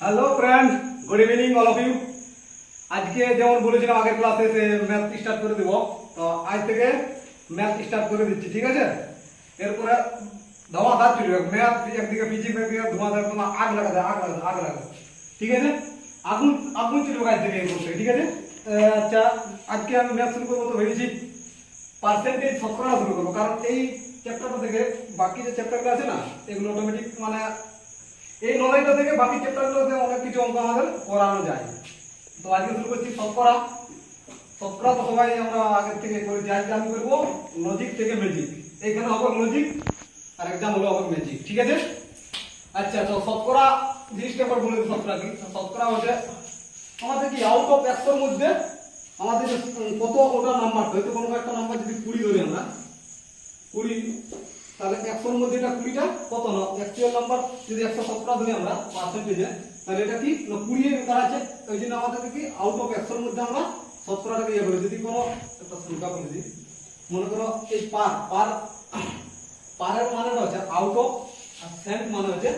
Hello friend, good evening all of you. আজকে যেমন বলেছিলাম আগের ক্লাসে ম্যাথ স্টার্ট করে দেব, তো আজ থেকে ম্যাথ স্টার্ট করে দিচ্ছি, ঠিক আছে? এরপরে ধোঁয়াধার চলবে, ম্যাথ একদিকে ফিজিক্স একদিকে ধোঁয়াধার, তোমার আগ লাগাতে আগ লাগাতে, ঠিক আছে? আগুন আগুন চলবে আজ থেকে এরপর থেকে, ঠিক আছে? আচ্ছা, আজকে আমি ম্যাথ শুরু করবো, তো ভেবেছি পার্সেন্টেজ শতকরা শুরু করবো, কারণ এই চ্যাপ্টারটা থেকে বাকি যে চ্যাপ্টারগুলো আছে না, এগুলো অটোমেটিক মানে এই নলেজটা থেকে বাকি চ্যাপ্টারগুলোতে অনেক কিছু অঙ্ক আমাদের করানো যায়। তো আজকে শুরু করছি শতকরা। শতকরা তো সবাই আমরা আগের থেকে করেছি, আজকে আমি করবো লজিক থেকে ম্যাজিক। এইখানে হবে লজিক আর এক্সাম হলো হবে ম্যাজিক, ঠিক আছে? আচ্ছা, তো শতকরা জিনিসটা একবার বলে দিই। শতকরা কি? শতকরা হচ্ছে আমাদের কি আউট অফ 100 মধ্যে আমাদের যে কত ওটা নাম্বার, হয়তো কোনো একটা নাম্বার যদি 20 ধরি আমরা 20, তাহলে 100 এর মধ্যে এটা 20টা কত না অ্যাকচুয়াল নাম্বার যদি 117 ধরি আমরা পার্সেন্টেজে, তাহলে এটা কি না 20 এর কার আছে। ওই জন্য আমাদের কি আউট অফ 100 এর মধ্যে আমরা 17টাকে ইয়ে করি। যদি কোনো একটা সংখ্যা বলে দিই, মনে করো এই পারের মানেটা হচ্ছে আউট অফ, আর সেন্ট মানে হচ্ছে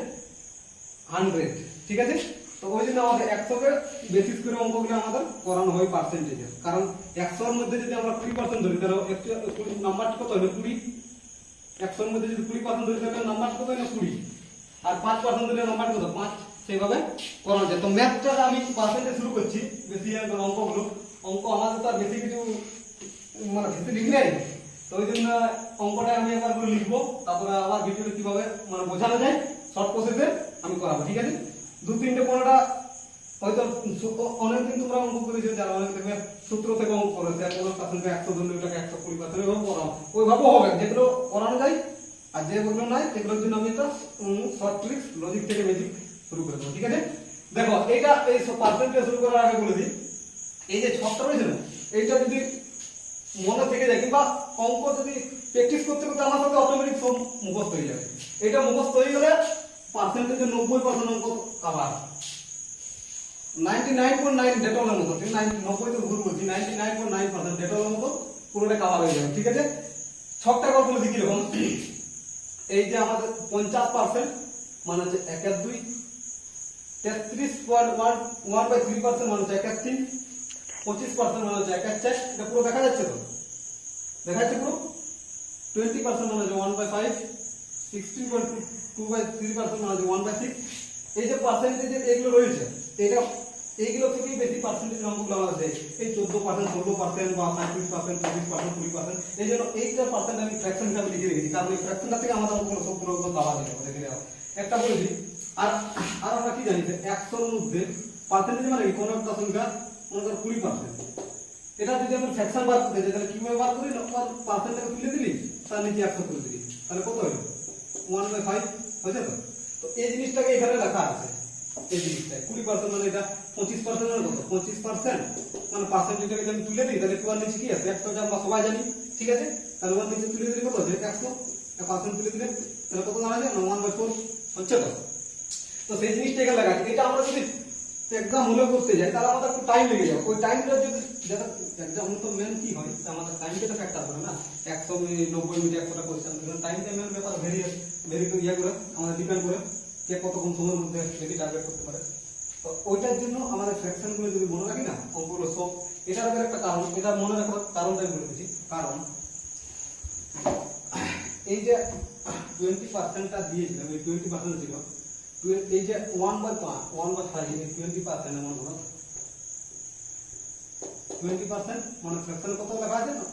100, ঠিক আছে? তো ওই জন্য আমাদের 100কে বেসিস করে অঙ্কগুলো আমাদের করানো হয় পার্সেন্টেজে, কারণ 100 এর মধ্যে যদি আমরা 20% ধরি তাহলে নাম্বারটা কত হবে 20। 100 এর মধ্যে যদি 20% ধরি তাহলে নাম্বার কত হয় না 20, আর 5% ধরে নাম্বার কত 5। সেইভাবে করানো যায়। তো ম্যাথটা আমি পার্সেন্টেজ শুরু করছি। বেশি অঙ্কগুলো অঙ্ক আমাদের তো আর বেশি কিছু মানে বেশি লিখি নাই, তো ওই জন্য অঙ্কটা আমি একবার করে লিখবো, তারপরে আবার ভিডিওতে কিভাবে মানে বোঝানো যায় শর্ট প্রসেসে আমি করাবো, ঠিক আছে? 2-3-15টা হয়তো অনেকদিন তোমরা অঙ্ক করেছো, যারা অনেক দেখবে সূত্র থেকে অঙ্ক করেছে, কোনো পার্সেন্ট 100 ধরলে ওটাকে 120% এভাবে করাও, ওইভাবেও হবে। যেগুলো করানো যায় আর যেগুলো নাই সেগুলোর জন্য আমি একটা শর্ট ট্রিক্স লজিক থেকে ম্যাজিক শুরু করে দেবো, ঠিক আছে? দেখো এইটা এই পার্সেন্টেজ শুরু করার আগে বলে দিই, এই যে ছকটা রয়েছে না, এইটা যদি মনে থেকে যায় কিংবা অঙ্ক যদি প্র্যাকটিস করতে করতে আমার সাথে অটোমেটিক সব মুখস্থ হয়ে যাবে। এটা মুখস্থ হয়ে গেলে পার্সেন্টেজে 90% অঙ্ক কভার। 99.9 ডেটলের মতো, ঠিক 90 তো ভুল বলছি, 99.9% ডেটলের মতো পুরোটা কভার হয়ে যাবে, ঠিক আছে? ছকটা কত বলে দিই কিরকম। এই যে আমাদের 50% মানে হচ্ছে 1 আর 2, 33.1/3% মানে হচ্ছে 1 আর 3, 25% মানে হচ্ছে 1 আর 4। এটা পুরো দেখা যাচ্ছে তো? দেখা যাচ্ছে পুরো? 20% মানে হচ্ছে 1/5, 16.2/3% মানে হচ্ছে 1/6। এই যে পার্সেন্টেজ এগুলো রয়েছে, এটা এইগুলো থেকেই বেশি পার্সেন্টেজ অঙ্কগুলো আমাদের দেয়। এই 14%, 16% বা 35%, 25%, 20%। এই জন্য এইটা পার্সেন্ট আমি ফ্র্যাকশন হিসাবে লিখে রেখেছি, কারণ এই ফ্র্যাকশনটা থেকে আমাদের অঙ্কগুলো সবগুলো দাবা দেবে, দেখে যাও একটা বলে দিই। আর আর আমরা কি জানি যে 100 এর মধ্যে পার্সেন্টেজ মানে কি কোনো একটা সংখ্যা মনে করো 20%। এটা যদি আমরা ফ্র্যাকশন বার করতে যাই তাহলে কিভাবে বার করি? পার্সেন্টটাকে তুলে দিলি, তার নিচে 100 করে দিলি, তাহলে কত হলো 1/5 হয়েছে তো? তো এই জিনিসটাকে এখানে লেখা আছে, এই জিনিসটা 20% মানে এটা 25% মানে কত 25% মানে পার্সেন্টেজটাকে আমি তুলে দিই, তাহলে টু আর নিচে কি আছে 100, যা আমরা সবাই জানি, ঠিক আছে? তাহলে ওয়ান নিচে তুলে দিলে কত আছে 100, 1% তুলে দিলে তাহলে কত দাঁড়ায় না 1/4 হচ্ছে তো? তো সেই জিনিসটা এখানে লেখা আছে। এটা আমরা যদি এক্সাম হলে করতে যাই তাহলে আমাদের একটু টাইম লেগে যাবে। ওই টাইমটা যদি যেটা এক্সাম তো মেন কি হয়, আমাদের টাইমটা তো ফ্যাক্টর করে না। 190 মিনিট 100টা কোশ্চেন, টাইমটা মেন ব্যাপার ভেরি ইয়ে করে আমাদের ডিপেন্ড করে কে কতক্ষণ সময়ের মধ্যে বেশি টার্গেট করতে পারে। তো ওইটার জন্য আমাদের ফ্র্যাকশনগুলো যদি মনে রাখি না, অঙ্কগুলো সব এটার আগে একটা কারণ, এটা মনে রাখার কারণটা আমি বলে দিচ্ছি। কারণ এই যে 20%টা দিয়েছিলাম, এই 20% ছিল এই যে 1/5 এই 20% এর মনে করো 20% মানে ফ্র্যাকশন কত লেখা আছে না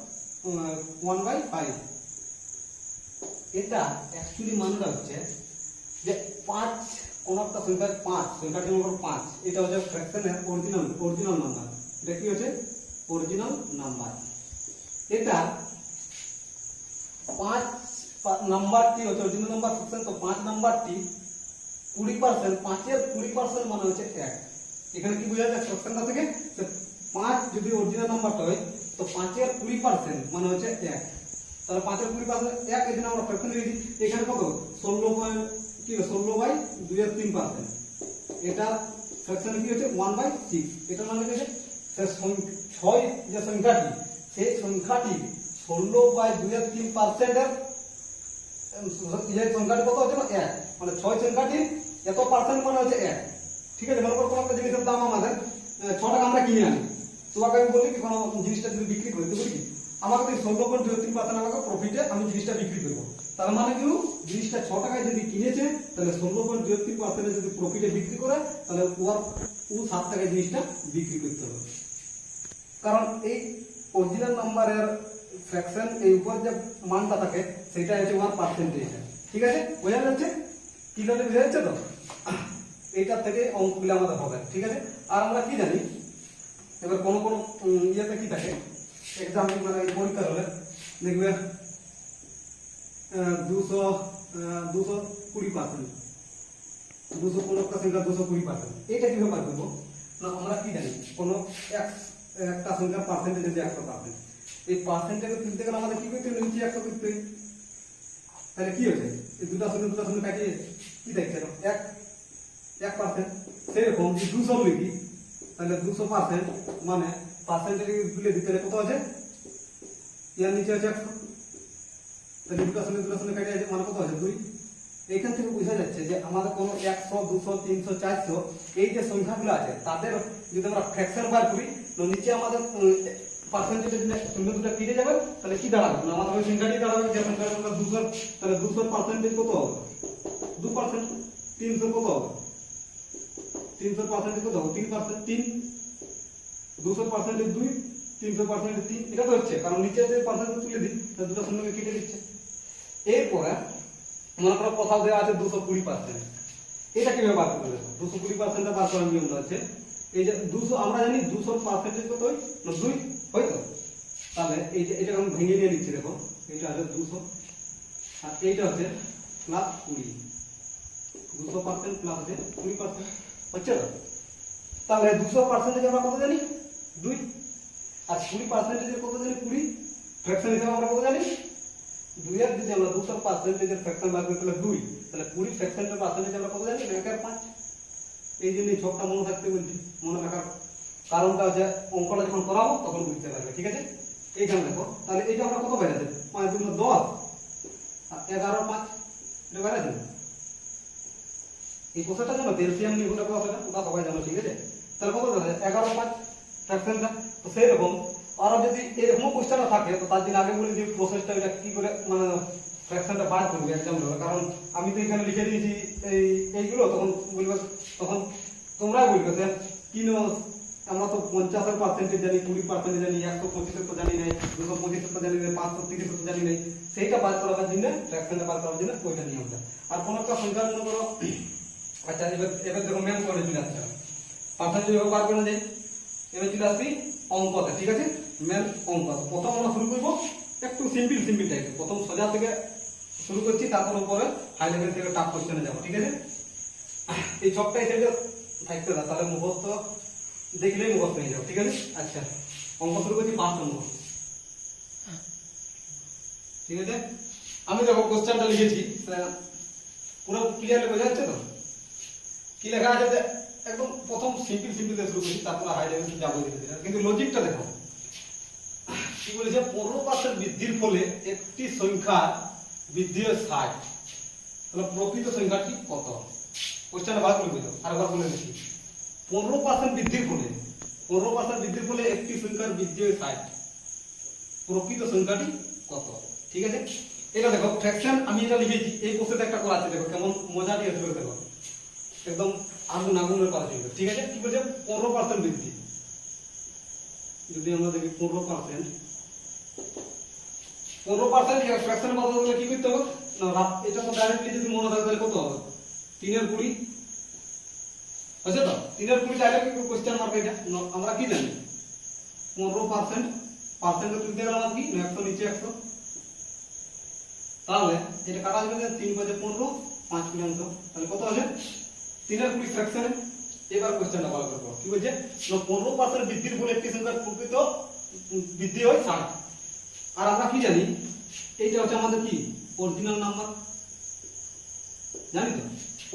1/5। এটা অ্যাকচুয়ালি মানটা হচ্ছে যে 5, কোন একটা সংখ্যার 5, সংখ্যাটি মনে করো 5, এটা হচ্ছে ফ্র্যাকশনের অরিজিনাল নাম্বার। এটা কি হচ্ছে অরিজিনাল নাম্বার। এটা 5 নাম্বারটি হচ্ছে অরিজিনাল নাম্বার ফ্র্যাকশন। তো 5 নাম্বারটি 20%, 5 এর 20% মানে হচ্ছে 1। এখানে কি বোঝা যায় ফ্র্যাকশনটা থেকে? 5 যদি অরিজিনাল নাম্বারটা হয় তো 5 এর 20% মানে হচ্ছে 1। তাহলে 5 এর 20% 1, এই জন্য আমরা ফ্র্যাকশন লিখেছি। এখানে কত 16.2/3%। এটা ফ্র্যাকশনে কি হচ্ছে 1/6। এটা মানে কি হচ্ছে 6 যে সংখ্যাটি, সেই সংখ্যাটি 16/2/3% এর এই সংখ্যাটি কত হচ্ছে না 1, মানে 6 সংখ্যাটি এত পার্সেন্ট মানে হচ্ছে 1। ঠিক আছে, মনে করো কোনো একটা জিনিসের দাম আমাদের 6 টাকা আমরা কিনে আনি, তোমাকে আমি বলি কি কোনো জিনিসটা যদি বিক্রি করি তো বলি কি আমাকে যদি 16.33% আমাকে প্রফিটে আমি জিনিসটা বিক্রি করবো, তার মানে কি জিনিসটা 6 টাকায় যদি কিনেছে তাহলে 16.33% যদি প্রফিটে বিক্রি করে তাহলে ও 7 টাকায় জিনিসটা বিক্রি করতে হবে। কারণ এই অরিজিনাল নাম্বারের ফ্র্যাকশন এই উপর যে মানটা থাকে সেটা হচ্ছে ওর পার্সেন্টেজ। ঠিক আছে, বোঝা যাচ্ছে? কিভাবে বোঝা যাচ্ছে তো? এইটার থেকে অঙ্কগুলো আমাদের হবে। ঠিক আছে, আর আমরা কি জানি এবার কোন কোন ইয়েতে কি থাকে এক্সাম মানে পরীক্ষা হলে দেখবে 220% 215 সংখ্যা 220%, এটা কিভাবে বার করবো না আমরা কি জানি কোন একটা সংখ্যার পার্সেন্টেজ যদি 100%, এই পার্সেন্টেজে তুলতে গেলে আমাদের কি করতে হবে নিচে 100 করতে হবে, তাহলে কি হয়েছে এই দুটো সঙ্গে কাটিয়ে কি দেখছে 1%, সেরকম যদি 200 লিখি তাহলে 200% মানে পার্সেন্টেজ গুলো দিতে হলে কত আছে এর নিচে আছে 100, তাহলে দুটো সঙ্গে কাটিয়ে আছে মানে কত আছে 2। এইখান থেকে বোঝা যাচ্ছে যে আমাদের কোনো 100 200 300 400 এই যে সংখ্যাগুলো আছে তাদের যদি আমরা ফ্র্যাকশন বার করি তো নিচে আমাদের পার্সেন্টেজ শূন্য দুটো কেটে যাবে, তাহলে কি দাঁড়াবে না আমাদের ওই সংখ্যাটি দাঁড়াবে যে সংখ্যাটা আমরা 200, তাহলে 200 পার্সেন্টেজ কত হবে 2%, 300 কত হবে 300 পার্সেন্টেজ কত হবে 3%, 3 200 পার্সেন্টেজ 2, 300 পার্সেন্টেজ 3, এটা তো হচ্ছে কারণ নিচে যে পার্সেন্টেজ তুলে দিই তাহলে দুটো শূন্যকে কেটে দিচ্ছে। এরপরে মনে করো কোথাও দেওয়া আছে 220%, এটা কিভাবে বার করতে হবে 220% বার করার নিয়মটা হচ্ছে এই যে 200 আমরা জানি 200% কত হয় না 2 হয় তো, তাহলে এই যে এটা আমি ভেঙে নিয়ে নিচ্ছি দেখো এটা আছে 200 আর এইটা হচ্ছে প্লাস 20, 200% প্লাস আছে 20% হচ্ছে তো, তাহলে 200% আমরা কত জানি 2 আর 20% কত জানি 20, ফ্র্যাকশন হিসেবে আমরা কত জানি 2 এর যদি আমরা 200% এর ফ্র্যাকশন বার করি তাহলে 2, তাহলে 20 ফ্র্যাকশনের পার্সেন্টেজ আমরা কত জানি 1/5। এই জন্য এই ছকটা মনে রাখতে বলছি, মনে রাখার কারণটা হচ্ছে অঙ্কটা যখন করাবো তখন বুঝতে পারবে। ঠিক আছে, এইখানে দেখো তাহলে এইটা আমরা কত পাই আছে 5 2 10 আর 11 5 এটা পাই আছে এই কোষাটা জানো এলসিএম নিয়ে কোনটা কোষাটা ওটা সবাই জানো। ঠিক আছে, তাহলে কত দাঁড়ায় 11 5 ফ্র্যাকশনটা। তো সেই রকম আরো যদি এরকম কোশ্চেনটা থাকে তো তার দিন আগে বলে যে প্রসেসটা এটা কি করে মানে ফ্র্যাকশনটা বার করবে এক্সাম দেবে, কারণ আমি তো এখানে লিখে দিয়েছি এইগুলো তখন বলবে তখন তোমরাই বলবে স্যার কি আমরা তো 50% জানি 20% জানি 125 তো জানি নাই 225 তো জানি নাই 530 তো জানি নাই, সেইটা বার করার জন্য ফ্র্যাকশনটা বার করার জন্য ওইটা নিয়মটা। আর কোন একটা সংখ্যা মনে করো আচ্ছা এবার দেখো মেন করে চলে আসছে পার্সেন্টেজ এভাবে বার করে দেয়, এবার চলে আসছি অঙ্কতে। ঠিক আছে, মেন অঙ্ক প্রথম আমরা শুরু করবো একটু সিম্পল টাইপ, প্রথম সোজা থেকে শুরু করছি তারপর উপরে হাই লেভেল থেকে টাফ কোশ্চেনে যাবো। ঠিক আছে, এই ছকটা এই সাইডে থাকতে দাও তাহলে মুখস্থ দেখলেই মুখস্থ হয়ে যাবে। ঠিক আছে, আচ্ছা অঙ্ক শুরু করছি 5 নম্বর। ঠিক আছে, আমি দেখো কোশ্চেনটা লিখেছি পুরো ক্লিয়ারলি বোঝা যাচ্ছে তো কি লেখা আছে, একদম প্রথম সিম্পল দিয়ে শুরু করছি তারপর হাই লেভেল যাবো ধীরে ধীরে, কিন্তু লজিকটা দেখো কি বলেছে 15% বৃদ্ধির ফলে একটি সংখ্যা বৃদ্ধি হয় 60, তাহলে প্রকৃত সংখ্যাটি কত? কোশ্চেনটা ভালো করে বুঝো, আরেকবার বলে দিচ্ছি 15% বৃদ্ধির ফলে একটি সংখ্যার বৃদ্ধি হয় 60, প্রকৃত সংখ্যাটি কত? ঠিক আছে, এটা দেখো ফ্র্যাকশন আমি এটা লিখেছি এই প্রশ্নটা একটা করা আছে, দেখো কেমন মজা দিয়ে আসবে দেখো একদম আগুনের করা চলবে। ঠিক আছে, কি বলছে 15% বৃদ্ধি, যদি আমরা দেখি 15% ফ্র্যাকশনের কথা বললে কি করতে হবে না এটা তো ডাইরেক্টলি যদি মনে থাকে তাহলে কত হবে 3 এর 20 আছে তো 3 এর 20 ডাইরেক্ট কোশ্চেন মার্ক এটা আমরা কি জানি 15% পার্সেন্টে তুলতে গেলে আমরা কি 100 নিচে 100, তাহলে এটা কাটা যাবে 3 × 15 5 অংশ, তাহলে কত হবে 3 এর 20 ফ্র্যাকশনে। এবার কোশ্চেনটা ভালো করে পড়ো কি বলছে 15% বৃদ্ধির ফলে একটি সংখ্যার প্রকৃত বৃদ্ধি হয় 60, আর আমরা কি জানি এইটা হচ্ছে আমাদের কি অরিজিনাল নাম্বার, জানি তো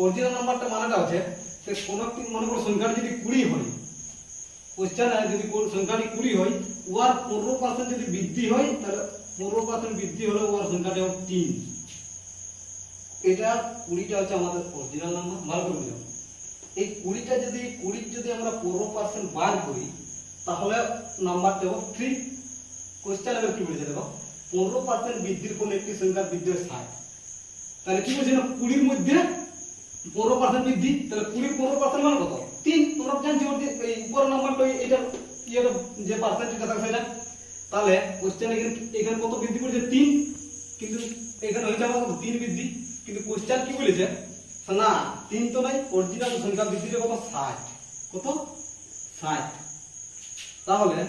অরিজিনাল নাম্বারটা মানেটা হচ্ছে কোন একটি মনে করো সংখ্যাটি যদি 20 হয়, কোশ্চেনে যদি সংখ্যাটি 20 হয় ওর 15% যদি বৃদ্ধি হয় তাহলে 15% বৃদ্ধি হলে ওর সংখ্যাটা হবে 3, এটা 20টা হচ্ছে আমাদের অরিজিনাল নাম্বার। ভালো করে বুঝো এই 20টা যদি 20 যদি আমরা 15% বার করি তাহলে নাম্বারটা হবে 3। কোশ্চেন এবার কি বলেছে দেখো 15% বৃদ্ধির কোন একটি সংখ্যার বৃদ্ধি হয় 60। তাহলে কি বলছে না 20 এর মধ্যে 15% বৃদ্ধি, তাহলে 20 15% মানে কত 3। তোমরা জানছো এই উপর নাম্বারটা এটা ইয়েটা যে পার্সেন্টেজটা থাকে সেটা, তাহলে কোশ্চেন এখানে কত বৃদ্ধি করেছে 3, কিন্তু এখানে হয়েছে আমার 3 বৃদ্ধি, কিন্তু কোশ্চেন কি বলেছে না 3 তো নাই, অরিজিনাল সংখ্যা বৃদ্ধিটা কত 60। কত 60। তাহলে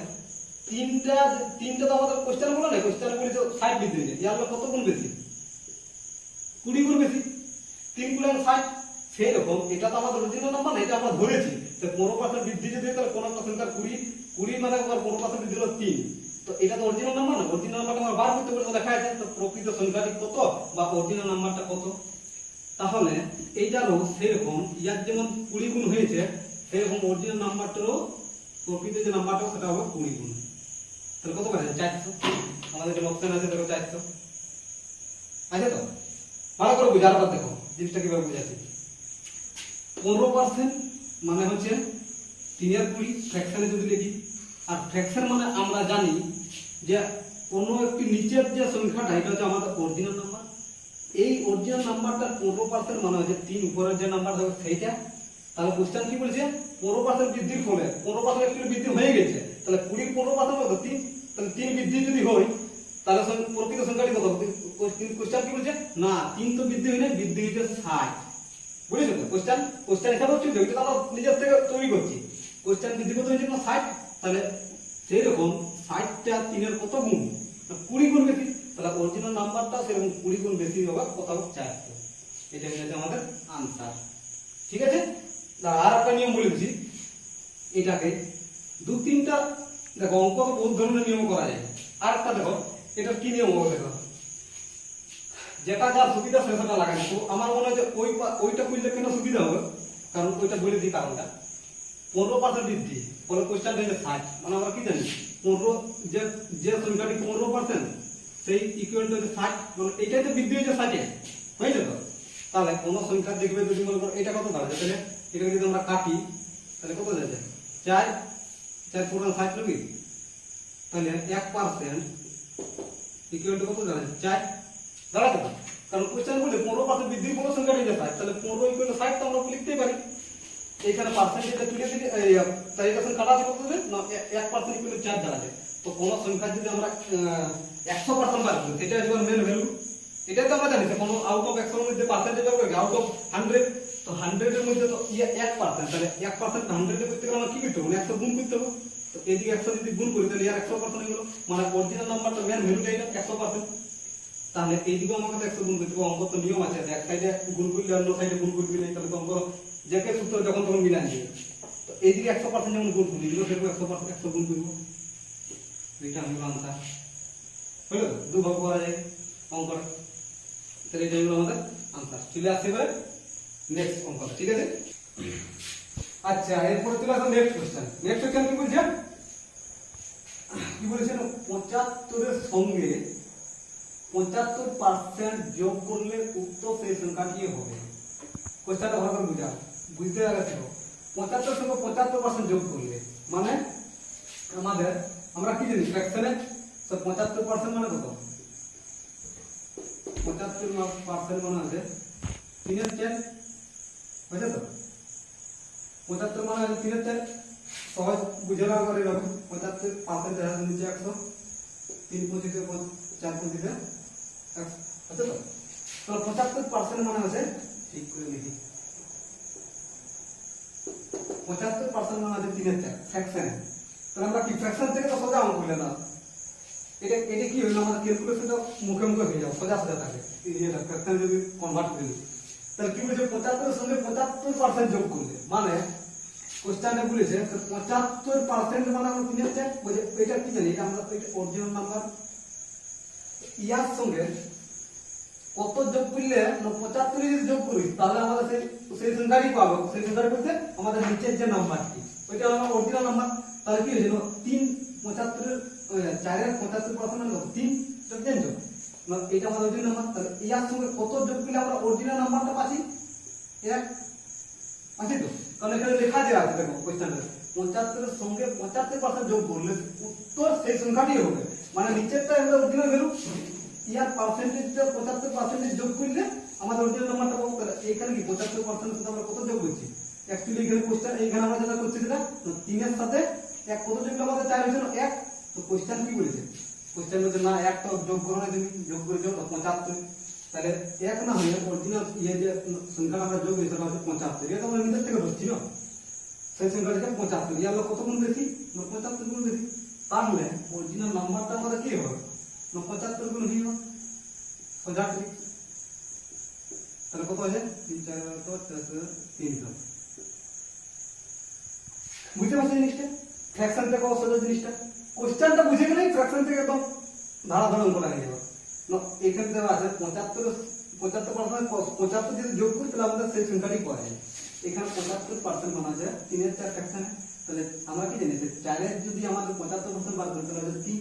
তিনটা তো আমাদের কোশ্চেন বলা নাই, কোশ্চেন বলেছে 60 বৃদ্ধি হয়েছে, ইয়ার কত গুণ বেশি 20 গুণ বেশি, 3 গুণ 60। সেই রকম এটা তো আমাদের অরিজিনাল নাম্বার না, এটা আমরা ধরেছি যে 15% বৃদ্ধি যদি হয় তাহলে কোন একটা সংখ্যার 20 মানে আবার 15% বৃদ্ধি হলো 3। তো এটা তো অরিজিনাল নাম্বার না, অরিজিনাল নাম্বারটা আমরা বার করতে পারি, তো লেখা আছে তো প্রকৃত সংখ্যাটি কত বা অরিজিনাল নাম্বারটা কত। তাহলে এইটারও সেরকম ইয়ার যেমন 20 গুণ হয়েছে সেরকম অরিজিনাল নাম্বারটারও প্রকৃত যে নাম্বারটা সেটা হবে 20 গুণ। তাহলে কত পারে 400। আমাদের যে অপশন আছে দেখো 400 আছে তো। ভালো করে বুঝার পর দেখো জিনিসটা কিভাবে বুঝাচ্ছি। 15% মানে হচ্ছে 3 এর 20 ফ্র্যাকশনে যদি লিখি, আর ফ্র্যাকশন মানে আমরা জানি যে কোন একটি নিচের যে সংখ্যাটা এটা হচ্ছে আমাদের অরিজিনাল নাম্বার। এই অরিজিনাল নাম্বারটা 15% মানে হচ্ছে 3 উপরের যে নাম্বার হবে সেইটা। তাহলে কোশ্চেন কি বলছে 15% বৃদ্ধির ফলে 15% একটু বৃদ্ধি হয়ে গেছে, তাহলে 20 15% কত 3, তাহলে 3 বৃদ্ধি যদি হয় তাহলে প্রকৃত সংখ্যাটি কত। কোশ্চেন কি বলছে না 3 তো বৃদ্ধি হয় না, বৃদ্ধি হয়েছে 60। বুঝেছো তো কোশ্চেন হিসাবে হচ্ছে এটা আমরা নিজের থেকে তৈরি করছি। কোশ্চেন বৃদ্ধি কত হয়েছে না 60, তাহলে সেই রকম 60টা 3 এর কত গুণ 20 গুণ বেশি, তাহলে অরিজিনাল নাম্বারটা সেরকম 20 গুণ বেশি হবে, কত হবে 400। এটা হচ্ছে আমাদের আনসার। ঠিক আছে, আর একটা নিয়ম বলে দিচ্ছি, এটাকে 2-3টা দেখো অঙ্ক তো বহুত ধরনের নিয়ম করা যায়। আর একটা দেখো এটা কি নিয়ম হবে দেখো, যেটা যার সুবিধা সেটা লাগানো। তো আমার মনে হয় যে ওইটা করলে কেন সুবিধা হবে, কারণ ওইটা বলে দিই কারণটা। 15% বৃদ্ধি ফলে কোশ্চেন হয়েছে 60, মানে আমরা কি জানি 15 যে সংখ্যাটি 15% সেই ইকুয়াল টু 60, মানে এইটাই তো বৃদ্ধি হয়েছে 60 হয়েছে তো। তাহলে কোন সংখ্যা দেখবে যদি মনে করো এটা কত দাঁড়াবে, তাহলে এটা যদি আমরা কাটি তাহলে কত যাচ্ছে 4 4 পুরো 60 নাকি, তাহলে 1% ইকুয়াল টু কত দাঁড়াচ্ছে 4 দাঁড়াবে না, কারণ কোশ্চেন বলে 15% বৃদ্ধির কোন সংখ্যা নিয়ে 60, তাহলে 15 ইকুয়াল টু 60 তো আমরা লিখতেই পারি। এইখানে পার্সেন্টেজটা তুলে দিলে তাই যখন কাটা আছে কত হবে না 1% ইকুয়াল টু 4 দাঁড়াবে। তো কোন সংখ্যা যদি আমরা 100% বার করি সেটা হচ্ছে মেন ভ্যালু। এটা তো আমরা জানি যে কোন আউট অফ 100 এর মধ্যে পার্সেন্টেজ হবে আউট অফ 100, তো 100 এর মধ্যে তো 1%, তাহলে 1% 100 এর করতে গেলে আমরা কি করতে হবে 100 গুণ করতে হবে। তো এদিকে 100 যদি গুণ করি তাহলে এর 100% হয়ে গেল, মানে অরিজিনাল নাম্বারটা মেন ভ্যালুটা এটা 100%। তাহলে এইদিকেও আমাকে 100 গুণ করতে হবে, অঙ্ক তো নিয়ম আছে এক সাইডে গুণ করলে অন্য সাইডে গুণ করবি না, তাহলে তো অঙ্ক যেকে সূত্র যখন তখন মিলান দিবে। তো এইদিকে 100% যেমন গুণ করি এদিকে ফেরবো 100% 100 গুণ করব, এটা হলো আনসার। হলো তো দুভাগ করা যায় অঙ্কটা, তাহলে এটা হলো আমাদের আনসার। চলে আসছে এবারে নেক্সট অঙ্কটা। ঠিক আছে, আচ্ছা এরপরে চলে আসো নেক্সট কোশ্চেন। নেক্সট কোশ্চেন কি বলছে, কি বলেছেন 75 এর সঙ্গে 75% যোগ করলে উক্ত সেই সংখ্যাটি হবে। কোশ্চেনটা ভালো করে বুঝাও, বুঝতে পারছো 75 সঙ্গে 75% যোগ করলে মানে আমাদের আমরা কি জানি ফ্র্যাকশনে 75% মানে কত 75% মানে আছে 3 এর 4 বুঝছো তো। 75 মানে আছে 3 এর 4, সহজ বুঝে নাও করে রাখো 75% এর নিচে 100, 3 25 এ 4 25 এ 100, আচ্ছা তো। তাহলে 75% মানে আছে, ঠিক করে লিখি 75% মানে আছে 3 এর 4 ফ্র্যাকশন। তাহলে আমরা কি ফ্র্যাকশন থেকে তো সোজা অঙ্ক করলে না, এটা কি হলো আমাদের ক্যালকুলেশনটা মুখে মুখে হয়ে যাবে, সোজা সোজা থাকে। এটা ফ্র্যাকশন যদি কনভার্ট করি তাহলে কি বলছে 75 এর সঙ্গে 75% যোগ করলে, মানে কোশ্চেনে বলেছে 75% মানে আমরা 3 এর 4 বুঝে এটা কি জানি, এটা আমরা এটা অরিজিনাল নাম্বার ইয়ার সঙ্গে কত যোগ করলে না 75 যদি যোগ করি তাহলে আমরা সেই সংখ্যাটি পাবো। সেই সংখ্যাটি বলতে আমাদের নিচের যে নাম্বারটি ওইটা হলো অরিজিনাল নাম্বার। তাহলে কি হয়েছিল 3 75 এর 4 এর 75% হলো 3, তো জানছো না এটা আমাদের অরিজিনাল নাম্বার। তাহলে ইয়ার সঙ্গে কত যোগ করলে আমরা অরিজিনাল নাম্বারটা পাচ্ছি 1 আছে তো, কারণ এখানে লেখা দেওয়া আছে, দেখো কোশ্চেনে 75 এর সঙ্গে 75% যোগ করলে উত্তর সেই সংখ্যাটি হবে। মানে নিচেরটা আমরা অরিজিনাল ভ্যালু, ইয়ার পার্সেন্টেজটা 75% যোগ করলে আমাদের অরিজিনাল নাম্বারটা পাবো। তাহলে এখানে কি 75% সাথে আমরা কত যোগ করছি? অ্যাকচুয়ালি এখানে কোশ্চেন এইখানে আমরা যেটা করছি সেটা 3 এর সাথে 1 কত যোগ করলে আমাদের 4 হয়েছে না 1। তো কোশ্চেন কি বলেছে? কোশ্চেন বলছে না 1 তো যোগ করো না, তুমি যোগ করে দাও 75। তাহলে 1 না হয়ে অরিজিনাল ইয়ে যে সংখ্যাটা আমরা যোগ করেছি সেটা হচ্ছে 75। এটা আমরা নিজের থেকে ধরছি না, সেই সংখ্যাটা 75। ইয়ার কত গুণ বেশি? 75 গুণ বেশি। তাহলে অরিজিনাল নাম্বারটা আমাদের কি হবে? 75 গুণ হয়ে হবে সোজা ঠিক। তাহলে কত আছে? 3 4 300। বুঝতে পারছেন জিনিসটা? ফ্র্যাকশন থেকে কত সোজা জিনিসটা, কোশ্চেনটা বুঝে গেলেই ফ্র্যাকশন থেকে একদম ধারাধর অঙ্ক লাগে যাবে। এখানে দেওয়া আছে 75% যদি যোগ করি তাহলে আমাদের সেই সংখ্যাটি পাওয়া যায়। এখানে 75% মানা যায় 3 এর 4 ফ্র্যাকশনে। তাহলে আমরা কি জানি 4 এর যদি আমাদের 75% বার করি তাহলে 3,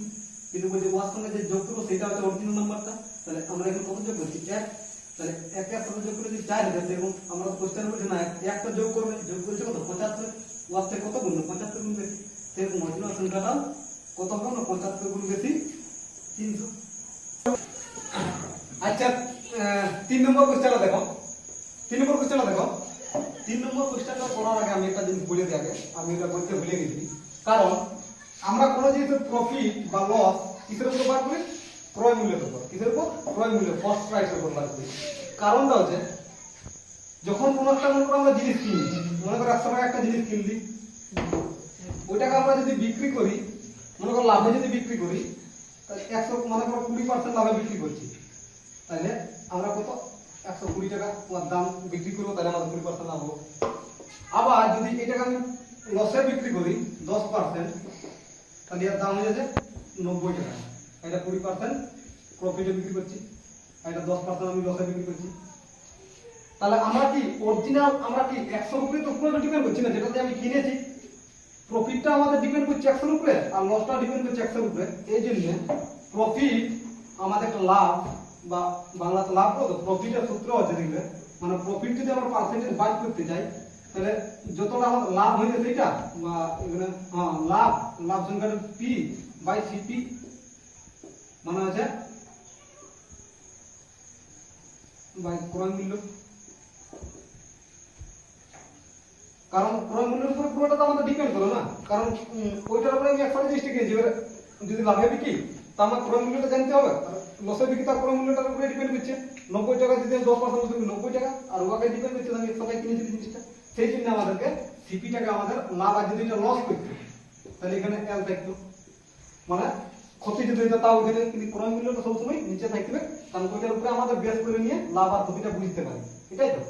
কিন্তু বলছে ওয়ার সঙ্গে যে যোগ করব সেটা হচ্ছে অরিজিনাল নাম্বারটা। তাহলে আমরা এখানে কত যোগ করছি? 1। তাহলে 1 এর সাথে যোগ করে যদি 4 হয়ে যায়, এবং আমরা কোশ্চেন বলছি না 1 টা যোগ করবে, যোগ করছে কত? 75। ওয়ার থেকে কত গুণ? 75 গুণ বেশি। সেরকম অরিজিনাল সংখ্যাটা কত হবে না? 75 গুণ বেশি 300। আচ্ছা 3 নম্বর কোশ্চেনটা দেখো। 3 নম্বর কোশ্চেনটা দেখো। 3 নম্বর কোশ্চেনটা করার আগে আমি একটা জিনিস বলে দিই আগে, আমি এটা বলতে ভুলে গেছি। কারণ আমরা কোনো জিনিসের প্রফিট বা লস কিসের উপর বার করি? ক্রয় মূল্যের উপর। কিসের উপর? ক্রয় মূল্য, কস্ট প্রাইসের উপর বার করি। কারণটা হচ্ছে যখন কোনো একটা মনে করো আমরা জিনিস কিনি, মনে করো 100 টাকা একটা জিনিস কিনলি, ওইটাকে আমরা যদি বিক্রি করি, মনে করো লাভে যদি বিক্রি করি, তাহলে 100 মনে করো 20% লাভে বিক্রি করছি, তাহলে আমরা কত? 120 টাকা দাম বিক্রি করবো, তাহলে আমাদের 20% লাভ হবে। আবার যদি এটাকে আমি লসে বিক্রি করি 10%, তাহলে এর দাম হয়ে যাচ্ছে 90 টাকা। এটা 20% প্রফিটে বিক্রি করছি, এটা 10% আমি লসে বিক্রি করছি। তাহলে আমরা কি অরিজিনাল আমরা কি 100 উপরে তো পুরো ডিপেন্ড করছি না, যেটাতে আমি কিনেছি প্রফিটটা আমাদের ডিপেন্ড করছে 100 এর উপরে, আর লসটা ডিপেন্ড করছে 100 এর উপরে। এই জন্য প্রফিট আমাদের একটা লাভ, বা বাংলাতে লাভ বলতো, প্রফিটের সূত্র হচ্ছে দেখবে, মানে প্রফিট যদি আমরা পার্সেন্টেজ বাদ করতে যাই, তাহলে যতটা আমাদের লাভ হয়ে যায় সেটা, বা এখানে লাভ সংখ্যাটা পি বাই সিপি, মানে হচ্ছে বাই ক্রয় মূল্য। কারণ ক্রয় মূল্যের উপর পুরোটা তো আমাদের ডিপেন্ড করে না, কারণ ওইটার উপরে আমি একসাথে জিনিসটা কিনেছি, এবার যদি লাভে বিকি তা আমার ক্রয় মূল্যটা জানতে হবে, লসে বিকি তার ক্রয় মূল্যটার উপরে ডিপেন্ড করছে। 90 টাকা যদি 10% বলতে 90 টাকা, আর ওয়াকে ডিপেন্ড করছে আমি 100 টাকা কিনেছি জিনিসটা। সেই জন্য আমাদেরকে সিপিটাকে আমাদের লাভ, আর যদি এটা লস করতে তাহলে এখানে এল থাকতো, মানে ক্ষতি যদি হইতো তাও এখানে, কিন্তু ক্রয় মূল্যটা সবসময় নিচে থাকবে, কারণ ওইটার উপরে আমাদের বেস করে নিয়ে লাভ আর ক্ষতিটা বুঝতে পারি। এটাই তো,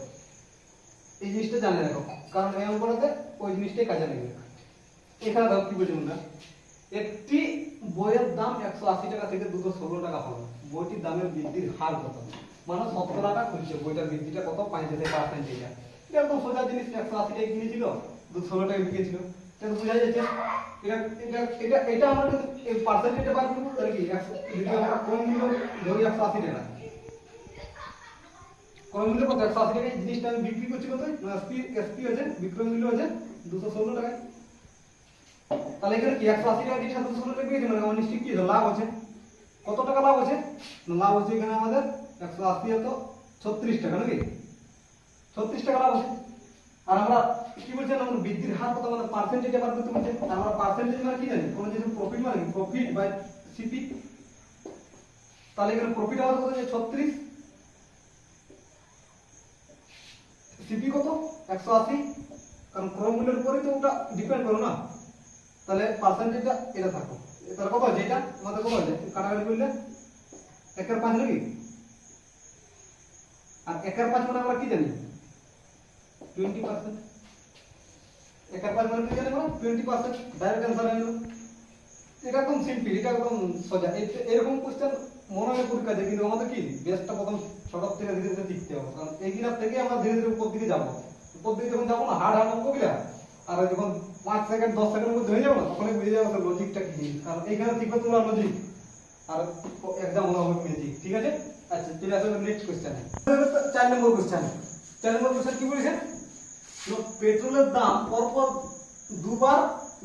এই জিনিসটা জানে রাখো, কারণ এই অঙ্কটাতে ওই জিনিসটাই কাজে লাগবে। এখানে দাও কি বলছি আমরা, একটি বইয়ের দাম 180 টাকা থেকে 216 টাকা হলো, বইটির দামের বৃদ্ধির হার কত? মানে 17 খুলছে, বইটার বৃদ্ধিটা কত? 5%। এটা একদম সোজা জিনিস, 180 টাকা কিনেছিল, 216 টাকা বিকেছিল, এটা বোঝা যাচ্ছে। এটা আমরা যদি এই পার্সেন্টেজটা বার করব, তাহলে কি যদি আমরা কোন মূল্য ধরি 180 টাকা, কোন মূল্য কত? 180 টাকা। জিনিসটা আমি বিক্রি করছি কত? এসপি হচ্ছে, বিক্রয় মূল্য হচ্ছে 216 টাকা। তাহলে এখানে কি 180 টাকা দিয়ে 216 টাকা পেয়েছি, মানে আমার নিশ্চয়ই কি লাভ আছে। কত টাকা লাভ আছে? লাভ হচ্ছে এখানে আমাদের 180 তো 36 টাকা, নাকি 36 টাকা লাভ আছে। আর আমরা কি বলছেন, আমরা বৃদ্ধির হার কত, মানে পার্সেন্টেজ বার করতে বলছেন। আর আমরা পার্সেন্টেজ মানে কি জানি, কোন জিনিস প্রফিট মানে প্রফিট বাই সিপি। তাহলে এখানে প্রফিট আমাদের কত? 36, সিপি কত? 180, কারণ ক্রয় মূল্যের উপরেই তো ওটা ডিপেন্ড করে না। তাহলে পার্সেন্টেজটা এটা থাকো, তাহলে কত আছে? এটা আমাদের কত আছে কাটাকাটি করলে 1/5 নাকি, আর 1/5 মানে আমরা কি জানি 20%। 1/5 মানে কি জানি আমরা 20%, ডাইরেক্ট आंसर হয়ে গেল। এটা একদম সিম্পল, এটা একদম সোজা। এরকম কোশ্চেন মনে হয় পরীক্ষা দেয়, কিন্তু আমাদের কি বেসটা প্রথম ছোট থেকে ধীরে ধীরে শিখতে হবে, কারণ এইগুলা থেকে আমরা ধীরে ধীরে উপর দিকে যাব। উপর দিকে যখন যাবো না, হার্ড অঙ্কগুলা, আর যখন 5 সেকেন্ড 10 সেকেন্ডের মধ্যে হয়ে যাবে না, তখনই বুঝে যাবে লজিকটা কি জিনিস। কারণ এইখানে শিখবে তোমরা লজিক, আর এক্সাম হলো হবে ম্যাজিক। ঠিক আছে, আচ্ছা চলে আসো নেক্সট কোশ্চেনে। 4 নম্বর কোশ্চেন। 4 নম্বর কোশ্চেন কি বলেছে? পেট্রোলের দাম পরপর দুবার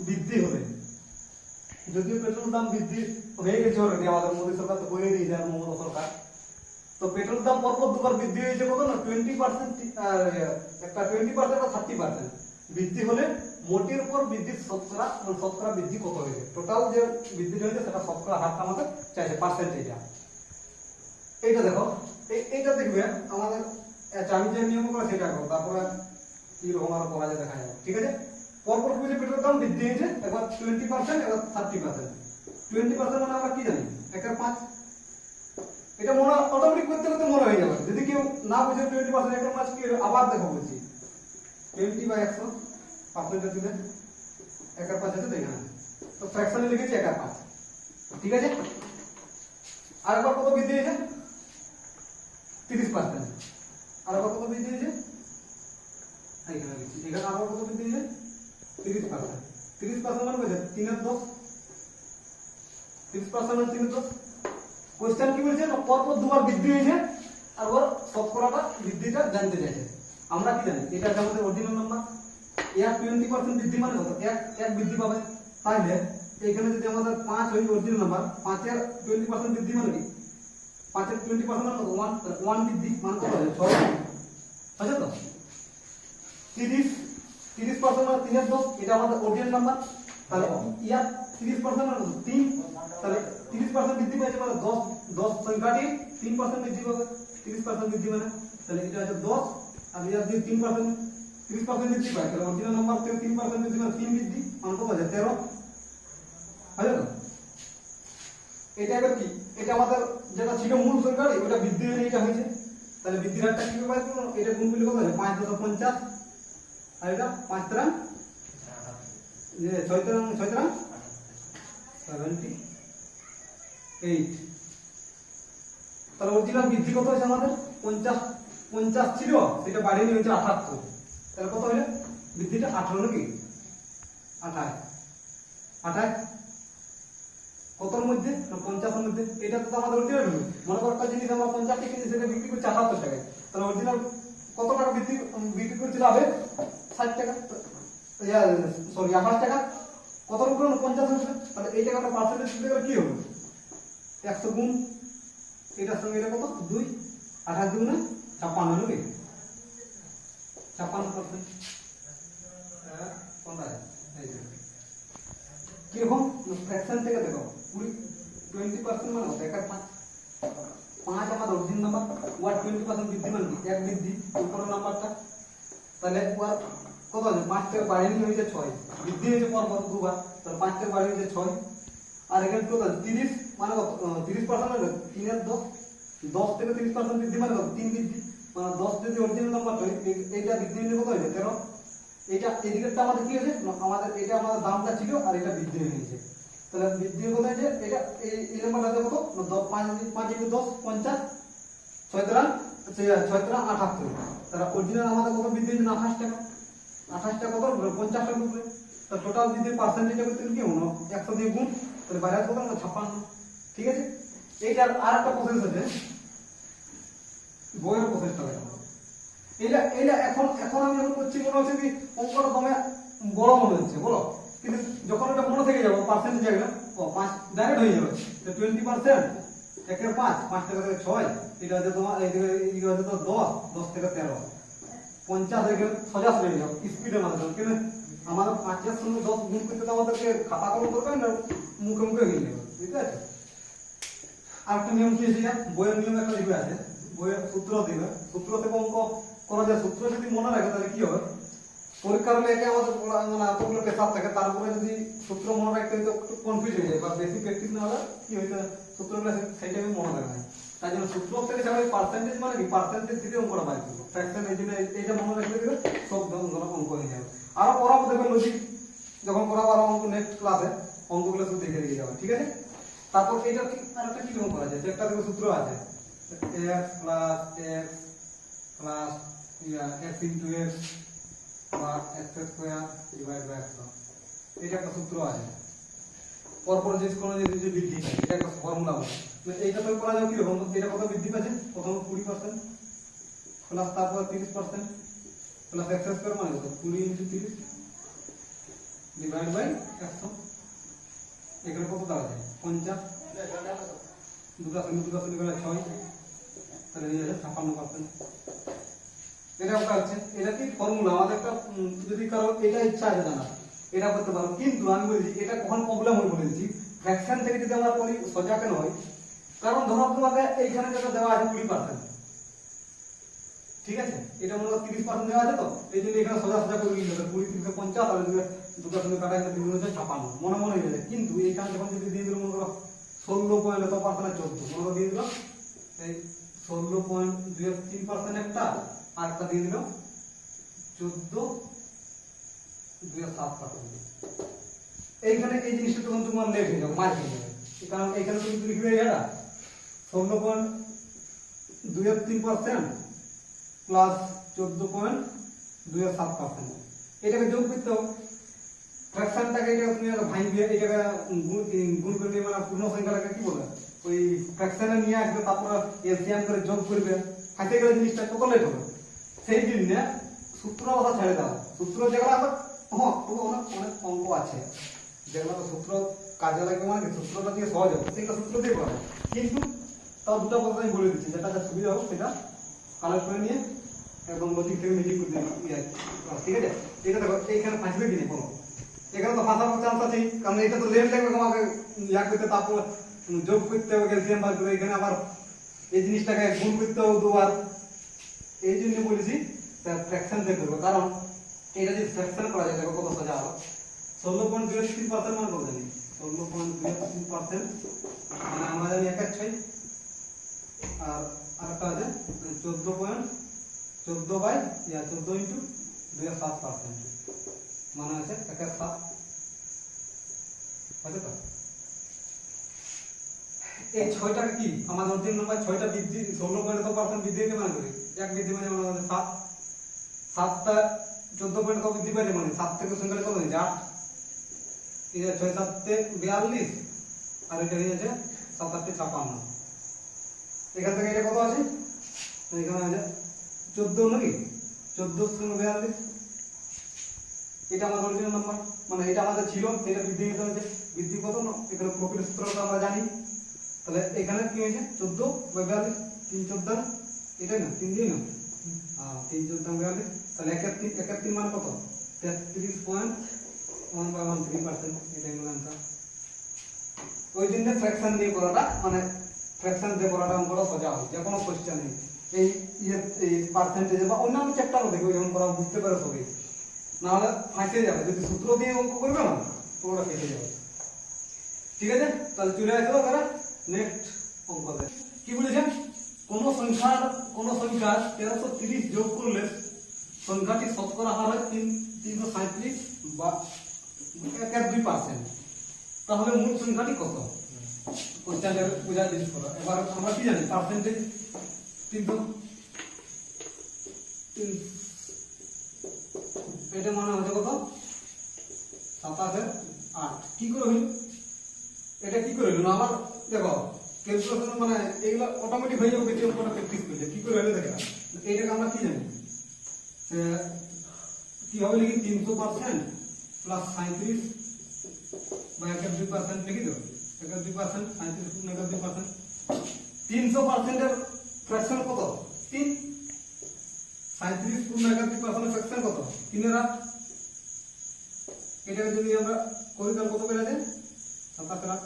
বৃদ্ধি হবে। যদিও পেট্রোলের দাম বৃদ্ধি হয়ে গেছে অলরেডি, আমাদের মোদী সরকার তো বলে দিয়েছে, আর মমতা সরকার। তো পেট্রোল দাম পরপর দুবার বৃদ্ধি হয়েছে কত না 20%, একটা 20% আর 30% বৃদ্ধি হলে মোটের উপর বৃদ্ধির শতকরা শতকরা বৃদ্ধি কত হয়েছে, টোটাল যে বৃদ্ধি হয়েছে সেটা শতকরা হারটা আমাদের চাইছে পার্সেন্টেজটা। এইটা দেখো, এইটা দেখবে আমাদের আমি যে নিয়ম করে সেটা করো, তারপরে কি রকম আর করা যায় দেখা যাবে, ঠিক আছে। পরপর যে পেট্রোলের দাম বৃদ্ধি হয়েছে, একবার 20%, একবার 30%। 20% মানে আমরা কি জানি, 1/5। এটা মনে অটোমেটিক করতে করতে মনে হয়ে যাবে। যদি কেউ না বুঝে 20% 1/5 কি হবে, আবার দেখো বলছি 20/100 পার্সেন্টেজ দিলে 1/5 আছে, তাই না? তো ফ্র্যাকশনে লিখেছি 1/5, ঠিক আছে। আরেকবার কত বৃদ্ধি হয়েছে, 30%। আরেকবার কত বৃদ্ধি হয়েছে, এইখানে লিখছি, এখানে আরেকবার কত বৃদ্ধি হয়েছে, 30%। 30% মানে কত, 3/10। 30% মানে 3/10। কোশ্চেন কি বলছে না, পরপর দুবার বৃদ্ধি হয়েছে, আর ওর শতকরাটা বৃদ্ধিটা জানতে চাইছে। আমরা কি জানি, এটা হচ্ছে আমাদের অরিজিনাল নাম্বার। এর 20% বৃদ্ধি মানে কত, এক বৃদ্ধি পাবে। তাহলে এখানে যদি আমাদের 5 হয় অরিজিনাল নাম্বার, 5 এর 20% বৃদ্ধি মানে কি, 5 এর 20% মানে কত, 1 বৃদ্ধি মানে কত হবে, 6 আছে তো। 30% মানে 3/10, এটা আমাদের অরিজিনাল নাম্বার। তাহলে ইয়ার 30% মানে 3, তাহলে 30% বৃদ্ধি পাইছে মানে 10 সংখ্যাটি 3% বৃদ্ধি পাবে। 30% বৃদ্ধি মানে তাহলে এটা হচ্ছে 10, আর ইয়ার যদি 3% 30% বৃদ্ধি পায়, তাহলে অরিজিনাল নাম্বার থেকে 3% বৃদ্ধি মানে 3 বৃদ্ধি মানে কত আছে, 13। আছে তো। এটা এবার কি, এটা আমাদের যেটা ছিল মূল সংখ্যাটি, ওটা বৃদ্ধি হয়ে এটা হয়েছে। তাহলে বৃদ্ধির হারটা কি হবে, এটা গুণ করলে কত হবে, 5 × 10 = 50, আর এটা 5 × 6 × 78। তাহলে অরিজিনাল বৃদ্ধি কত হয়েছে আমাদের, 50 ছিল, সেটা বাড়িয়ে নিয়ে হয়েছে 78। তাহলে কত হলো বৃদ্ধিটা, 18 নাকি 28 কতর মধ্যে না 50 এর মধ্যে। এটা তো আমাদের অরিজিনাল। মনে করো একটা জিনিস আমরা 50 টাকা কিনে সেটা বিক্রি করছি 78 টাকায়, তাহলে অরিজিনাল কত টাকা বিক্রি করছিল আবে, 60 টাকা, সরি 28 টাকা। কতর উপরে 50 হচ্ছে, তাহলে এই টাকাটা পার্সেন্টেজ দিতে গেলে কি হবে, 100 গুণ এটার সঙ্গে এটা কত 2, 28 গুণ 56 নাকি 56%। কোনটা এই যে কিরকম ফ্র্যাকশন থেকে দেখো 20% মানে কত, 1/5। 5 আমাদের অরিজিনাল নাম্বার, ওয়ার 20% বৃদ্ধি মানে কি, এক বৃদ্ধি উপরের নাম্বারটা। তাহলে ওয়ার কত আছে, 5 থেকে বাড়িয়ে নিয়ে হয়েছে 6, বৃদ্ধি হয়েছে পরপর দুবার, তাহলে 5 থেকে বাড়িয়ে হয়েছে 6। আর এখানে কত 30 মানে কত, 30% মানে 3/10, 10 থেকে 30% বৃদ্ধি মানে কত, 3 বৃদ্ধি মানে 10 যদি অরিজিনাল নাম্বার হয়, এইটা বৃদ্ধি হয়ে কত হয়েছে 13। এটা এদিকেরটা আমাদের কি হয়েছে, আমাদের এটা আমাদের দামটা ছিল, আর এটা বৃদ্ধি হয়ে গেছে। তাহলে বৃদ্ধি কত হয়েছে, এটা এই নাম্বারটা কত, 5 × 10 50, 6 × 78। তাহলে অরিজিনাল আমাদের কত বৃদ্ধি হয়েছে, 28 টাকা। 28 টাকা কত, 50 টাকার উপরে। তো টোটাল বৃদ্ধির পার্সেন্টেজটা করতে কি হলো, 100 দিয়ে গুণ, তাহলে বাইরে কত 56। ঠিক আছে। এইটার আরেকটা প্রসেস আছে, বইয়ের প্রসেসটা দেখো। এটা এখন আমি যখন করছি মনে হচ্ছে কি অঙ্কটা দমে বড় মনে হচ্ছে, বলো, কিন্তু যখন এটা মনে থেকে যাবে পার্সেন্টেজ জায়গা, ও 5 ডাইরেক্ট হয়ে যাবে। তো 20% 1/5, 5 থেকে 6, এটা হচ্ছে তোমার এইদিকে হচ্ছে তো 10 থেকে 13, 50 থেকে সোজা হয়ে যাবে স্পিডের মাধ্যমে। কিন্তু আমাদের 5 এর সঙ্গে 10 গুণ করতে তো আমাদেরকে খাতা কলম দরকার না, মুখে মুখে হয়ে যাবে, ঠিক আছে। আর একটা নিয়ম কি আছে, বইয়ের নিয়ম একটা লিখে আছে, বইয়ের সূত্র দিবে, সূত্র থেকে অঙ্ক করা যায়। সূত্র যদি মনে রাখে তাহলে কি হবে, পরীক্ষার হলে একে আমাদের মানে এতগুলো পেশাব থাকে, তারপরে যদি সূত্র মনে রাখতে হয় তো একটু কনফিউজ হয়ে যায়, বা বেশি প্র্যাকটিস না হলে কি হইতো সূত্রগুলো সেই টাইমে মনে রাখা হয়। তাই জন্য সূত্র থেকে সবাই পার্সেন্টেজ মানে কি, পার্সেন্টেজ থেকে অঙ্কটা বাইর করবো, ফ্র্যাকশন এই জন্য এইটা মনে রাখলে দিবে সব ধরনের অঙ্ক হয়ে যাবে। আরো পড়াবো দেখবে লজিক যখন পড়াবো, আরো অঙ্ক নেক্সট ক্লাসে অঙ্কগুলো শুধু দেখে দিয়ে যাবে, ঠিক আছে। তারপর এইটা আরেকটা কি রকম করা যায়, একটা দেখো সূত্র আছে, x plus x plus x into x বা x square divide by x। এটা একটা সূত্র আছে, পরপর যে কোনো যে বৃদ্ধি পায়, এটা একটা ফর্মুলা আছে। এইটা তো করা যাবে কি রকম, এটা কত বৃদ্ধি পাচ্ছে, প্রথম 20% প্লাস তারপর 30%, প্লাস এক্স স্কয়ার মানে কত 20 ইনটু 30 ডিভাইড বাই 100। এখানে কত দাঁড়ায় 50, দুটো শূন্য গেলে 6, তাহলে এই হচ্ছে 56%। এটা একটা আছে, এটা কি ফর্মুলা আমাদের একটা, যদি কারো এটা ইচ্ছা আছে জানা এটা করতে পারো, কিন্তু আমি বলছি এটা কখন প্রবলেম হয় বলেছি ফ্র্যাকশন থেকে যদি আমরা করি সোজা কেন হয়, কারণ ধরো তোমাকে এইখানে যেটা দেওয়া আছে 20%, ঠিক আছে, এটা মনে করো 30% দেওয়া আছে, তো এই জন্য এখানে সোজা সোজা করে নিতে হবে 20 30 50, আর দুটো শূন্য কাটা গেলে 3 হচ্ছে 56 মনে মনে হয়ে যায়। কিন্তু এইখানে যখন যদি দিয়ে দিল মনে করো 16.3% 14 মনে করো দিয়ে দিল এই 16.23% একটা, আর একটা দিয়ে দিল 14.27%। এইখানে এই জিনিসটা তখন তোমার লেট হয়ে যাবে, মার্ক হয়ে যাবে, কারণ এইখানে তুমি লিখবে এটা 16.23% প্লাস 14.27%। এটাকে যোগ করতে হবে, ফ্র্যাকশনটাকে এটা তুমি ভাঙবে, এটাকে গুণ করবে, মানে পূর্ণ সংখ্যাটাকে কি বলে ওই ফ্র্যাকশনে নিয়ে আসবে, তারপর এলসিএম করে যোগ করবে, হাতে গেলে জিনিসটা কত লেট হবে। সেই জন্য সূত্র কথা ছেড়ে দাও, সূত্র যেগুলো আবার অনেক অনেক অঙ্ক আছে যেগুলো সূত্র কাজে লাগবে, মানে সূত্রটা দিয়ে সহজ হবে, সেগুলো সূত্র দিয়ে করবে, কিন্তু তাও দুটো কথা আমি বলে দিচ্ছি, যেটা যা সুবিধা হবে সেটা কালেক্ট করে নিয়ে একদম লজিক থেকে মিটিং করতে হবে, ঠিক আছে। এটা দেখো এইখানে ফাঁসবে কি নেই বলো, এখানে তো ফাঁসার চান্স আছে, কারণ এটা তো লেট লাগবে তোমাকে ইয়া করতে, তারপর যোগ করতে হবে ক্যালসিয়াম বার করে, এখানে আবার এই জিনিসটাকে গুণ করতে হবে দুবার। এই জন্য বলেছি ফ্র্যাকশন দিয়ে করবো, কারণ এটা যদি ফ্র্যাকশন করা যায় দেখো কত সোজা হবে। 16.23% মানে কত জানি 16.23% মানে আমরা জানি 1/6, আর আরেকটা আছে 14 বাই 14 ইনটু 2.7% মানে আছে 1/7 আছে তো। এই 6টাকে কি আমাদের অন্তিম নাম্বার 6টা বৃদ্ধি 16.3% বৃদ্ধিকে মানে করি, এক বৃদ্ধি মানে আমাদের 7, 7টা 14 বৃদ্ধি পাইলে মানে 7 থেকে সংখ্যাটা কত হয়েছে 8, এই 6 7 তে 42, আর এটা হয়ে যাচ্ছে 7 8 তে 56। এখান থেকে এটা কত আছে, এখানে আছে 14 নাকি 14 সঙ্গে 42, এটা আমাদের অরিজিনাল নাম্বার, মানে এটা আমাদের ছিল সেটা বৃদ্ধি হতে হয়েছে, বৃদ্ধি কত না এখানে প্রকৃত সূত্রটা আমরা জানি, তাহলে এখানে কি হয়েছে 14 বাই 42, 3 14 এটাই না 3 দিন না, হ্যাঁ 3 14 42, তাহলে 31 মানে কত 33.113%, এটাই হলো आंसर। ওই জন্য ফ্র্যাকশন দিয়ে করাটা মানে ফ্র্যাকশন দিয়ে করাটা অঙ্কটা সোজা হয়, যে কোনো কোশ্চেন নেই এই পার্সেন্টেজ বা অন্যান্য চ্যাপ্টারও দেখো যখন করা বুঝতে পারে সবই, না হলে ফাঁসে যাবে, যদি সূত্র দিয়ে অঙ্ক করবে না পুরোটা ফেসে যাবে। ঠিক আছে, তাহলে চলে আসবো এবারে নেক্সট অঙ্কতে। কি বলেছেন, কোন সংখ্যা 1330 যোগ করলে সংখ্যাটি শতকরা হার হয় 337 বা 1.2%, তাহলে মূল সংখ্যাটি কত? কোশ্চেনটা বুঝা জিনিস করা। এবার আমরা কি জানি পার্সেন্টেজ 300, এটা মানে হচ্ছে কত 27,8। কি করে হইল এটা, কি করে হইল আমার দেখো ক্যালকুলেশন মানে এগুলো অটোমেটিক হয়ে যাবে, বেশি অঙ্কটা প্র্যাকটিস করলে কি করে হইল দেখো। এইটাকে আমরা কি জানি কি হবে লিখি 300% প্লাস 37 বা 1.2% লিখি দাও, 1.2% 37.1.2%। 300% এর ফ্র্যাকশন কত 3, 37.1.2% ফ্র্যাকশন কত 3 এটাকে যদি আমরা করি তাহলে কত বের আছে 27,8।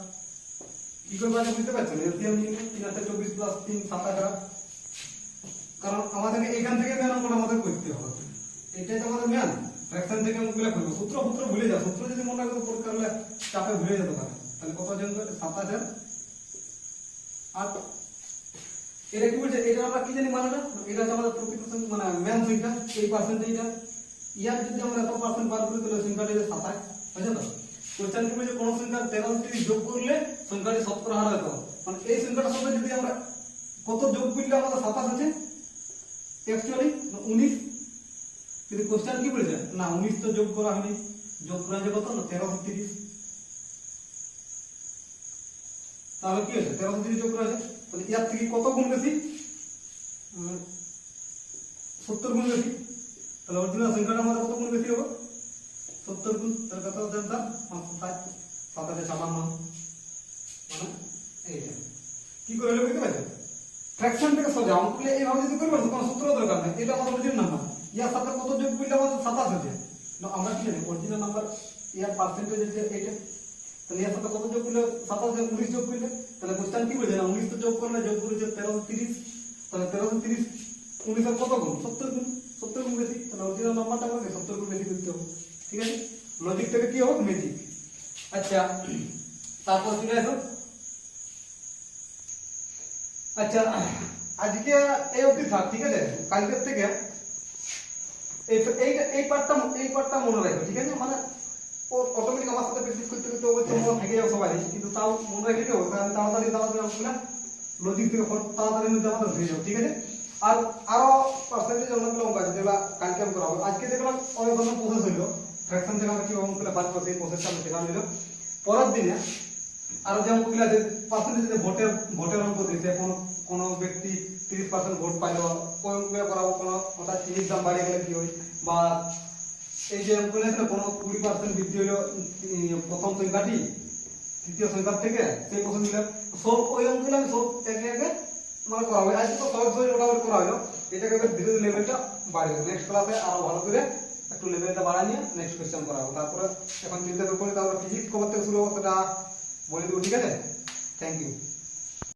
কি করে বাজে বুঝতে পারছেন, এলসিএম নিয়ে 3 8 24 প্লাস 3 27,8, কারণ আমাদেরকে এখান থেকে মেন অঙ্কটা আমাদের করতে হবে, এটাই তো আমাদের মেন। ফ্র্যাকশন থেকে অঙ্কগুলো করব, সূত্র ভুলে যাও, সূত্র যদি মনে রাখো পরীক্ষা হলে চাপে ভুলে যেতে পারে, তাহলে কত জন 27,8। এটা কি বলছে, এটা আমরা কি জানি মানেটা, এটা হচ্ছে আমাদের প্রকৃত মানে মেন সংখ্যা, এই পার্সেন্টেজটা ইয়ার যদি আমরা এত পার্সেন্ট বার করি তাহলে সংখ্যাটা হচ্ছে 27, বুঝছেন তো। কোশ্চেন কি বলছে কোন সংখ্যা 1330 যোগ করলে সংখ্যাটি শতকরা হার হয়, মানে এই সংখ্যাটার সাথে যদি আমরা কত যোগ করলে আমাদের 27 আছে অ্যাকচুয়ালি 19, কিন্তু কোশ্চেন কি বলেছে না 19 তো যোগ করা হয়নি, যোগ করা হয়েছে কত না 1330, তাহলে কি হয়েছে 1330 যোগ করা হয়েছে, তাহলে এর থেকে কত গুণ বেশি 70 গুণ বেশি, তাহলে অরিজিনাল সংখ্যাটার মধ্যে কত গুণ বেশি হবে? 70 গুণ। তাহলে কত হচ্ছে স্যার? 560 7 56 মানে এইটা কি করে হলো বুঝতে পারছো? ফ্র্যাকশন থেকে সোজা অঙ্কগুলো এইভাবে যদি করবো কোনো সূত্র দরকার নেই। এটা আমাদের অরিজিনাল নাম্বার, ইয়ার সাথে কত যোগ করলে আমাদের 27 হচ্ছে। না আমরা কি জানি অরিজিনাল নাম্বার ইয়ার পার্সেন্টেজ হচ্ছে এইটা, তাহলে ইয়ার সাথে কত যোগ করলে 27 19 যোগ করলে, তাহলে কোশ্চেন কি বলছে না 19 তো যোগ করলে যোগ করেছে 1330, তাহলে 1330 19 এর কত গুণ? 70 গুণ। 70 গুণ বেশি, তাহলে অরিজিনাল নাম্বারটা আমাকে 70 গুণ বেশি করতে হবে। ঠিক আছে, লজিক থেকে কি হবে? ম্যাজিক। আচ্ছা তারপর চলে আসো। আচ্ছা আজকে এই অবধি থাক, ঠিক আছে? কালকের থেকে এই পার্টটা মনে রাখবে, ঠিক আছে? মানে অটোমেটিক আমার সাথে প্র্যাকটিস করতে করতে অবশ্যই মনে থেকে যাবে সবাই, কিন্তু তাও মনে রাখলে কি হবে? আমি তাড়াতাড়ি অঙ্কগুলা লজিক থেকে তাড়াতাড়ি মধ্যে আমাদের হয়ে যাবে, ঠিক আছে? আর আরো পার্সেন্টেজ অনেকগুলো অঙ্ক আছে যেগুলো কালকে আমি করাবো। আজকে যেগুলো অনেক ধরনের প্রসেস হইলো, ফ্র্যাকশন থেকে আমরা কিভাবে অঙ্কগুলো বাদ করছি, এই প্রসেসটা আমি শেখানো হইলো। পরের দিনে আরো যে অঙ্কগুলো আছে পার্সেন্টেজ, ভোটের অঙ্ক দিয়েছে, কোনো ব্যক্তি 30% ভোট পাইলো, ওই অঙ্কগুলো করাবো। কোনো অর্থাৎ চিনির দাম বাড়িয়ে গেলে কি হয়, বা এই যে অঙ্কগুলো আছে কোনো 20% বৃদ্ধি হইলো প্রথম সংখ্যাটি তৃতীয় সংখ্যার থেকে, সেই প্রসেসগুলো সব ওই অঙ্কগুলো আমি সব একে একে মানে করা হবে। আজকে তো সহজ সহজ মোটামুটি করা হলো, এটাকে ধীরে ধীরে লেভেলটা বাড়িয়ে দেবো। নেক্সট ক্লাসে আরো ভালো করে একটু লেভেলটা বাড়ায় নিয়ে নেক্সট কোয়েশ্চেন করা হবে। তারপরে এখন চিন্তা করি তারপরে ফিজিক্স কবে থেকে শুরু হবে সেটা বলে দেবো, ঠিক আছে? Thank you.